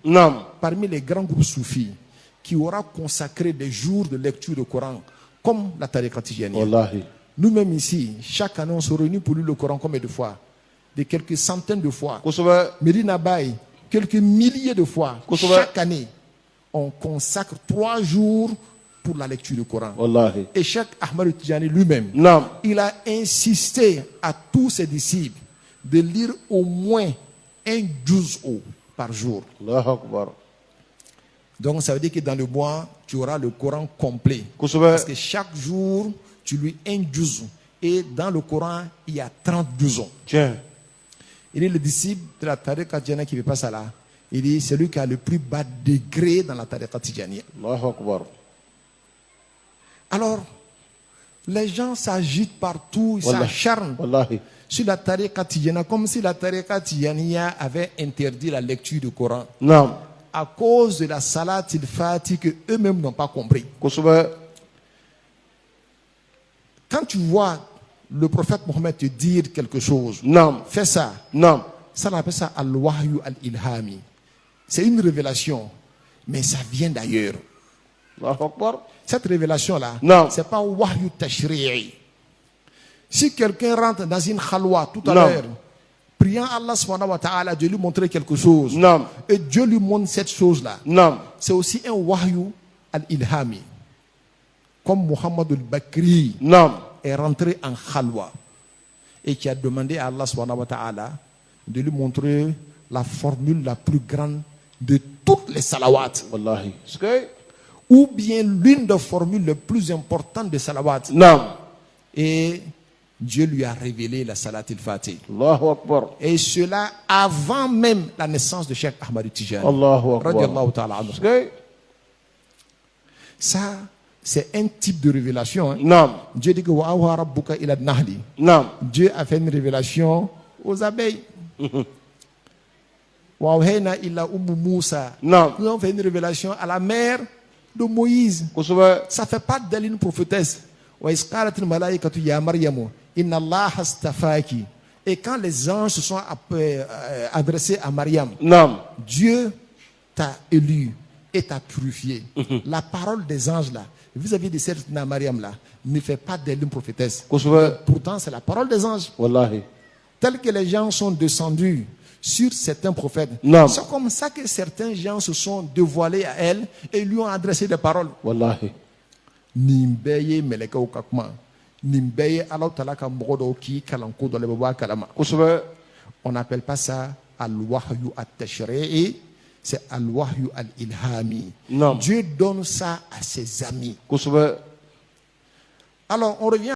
Non. Parmi les grands groupes soufis qui aura consacré des jours de lecture du Coran comme la Tariqa Tijaniya. Wallahi. Nous-mêmes ici, chaque année, on se réunit pour lire le Coran combien de fois? De quelques centaines de fois. Kosoba. Medina Baye, quelques milliers de fois. Kosoba. Chaque année, on consacre 3 jours pour la lecture du Coran. Wallahi. Et Cheikh Ahmed Tijani lui-même, Non. il a insisté à tous ses disciples de lire au moins un juz'u par jour. Allahu Akbar. Donc ça veut dire que dans le mois, tu auras le Coran complet. Kosoba. Parce que chaque jour, tu lis un juz'u. Et dans le Coran, il y a 30 juz'u. Tiens. Il est le disciple de la Tariqa Tijaniya qui ne fait pas ça là. Il dit, c'est lui qui a le plus bas degré dans la Tariqa Tijaniya. Allahu Akbar. Alors, les gens s'agitent partout, ils Wallah. s'acharnent Wallahi. sur la Tariqa Tijaniya, comme si la Tariqa Tijaniya avait interdit la lecture du Coran. Non. À cause de la salat il-Fati que eux-mêmes n'ont pas compris. Kosoba. Quand tu vois le prophète Mohammed te dire quelque chose, Non. fais ça. Non. Ça, on appelle ça al-wahyu al-ilhami. C'est une révélation, mais ça vient d'ailleurs. Allahu Akbar. Cette révélation-là, Non. c'est pas un wahyu tashri'i. Si quelqu'un rentre dans une khalwa tout à Non. l'heure, priant Allah subhanahu wa ta'ala de lui montrer quelque chose, Non. et Dieu lui montre cette chose-là, Non. c'est aussi un wahyu al-ilhami. Comme Muhammad al-Bakri Non. est rentré en khalwa et qui a demandé à Allah subhanahu wa ta'ala de lui montrer la formule la plus grande de toutes les salawats, Wallahi. Skay. ou bien l'une des formules les plus importantes des salawats. Non. Et Dieu lui a révélé la salat il-Fatih. Allahu Akbar. Et cela avant même la naissance de Cheikh Ahmad Tijani. Allahu Akbar. Radiallahu ta'ala anhu. Skay. Ça, c'est un type de révélation. Hein. Non. Dieu dit que wa awha rabbuka ila nahli. Non. Dieu a fait une révélation aux abeilles. Wa awhayna ila Moussa. Non. Nous avons fait une révélation à la mère de Moïse. Kosoba. Ça fait pas d'elle une prophétesse. Wa isqalat al-malaikatu ya Maryamu inna Allah astafaki. Et quand les anges se sont adressés à Mariam, Non. Dieu t'a élu et t'a purifié. La parole des anges là, vis-à-vis de cette Mariam là, ne fait pas d'elle une prophétesse. Kosoba. Pourtant, c'est la parole des anges. Wallahi. Tels que les gens sont descendus sur certains prophètes. Non. C'est comme ça que certains gens se sont dévoilés à elle et lui ont adressé des paroles. Wallahi. Nimbeye melekaw kakuma. Nimbeye Allah Ta'ala ka mogodo ki kalanko dans le baba kalama. Kosoba. On n'appelle pas ça al-wahyu at-tashri'i, c'est al-wahyu al-ilhami. Non. Dieu donne ça à ses amis. Kosoba. Alors, on revient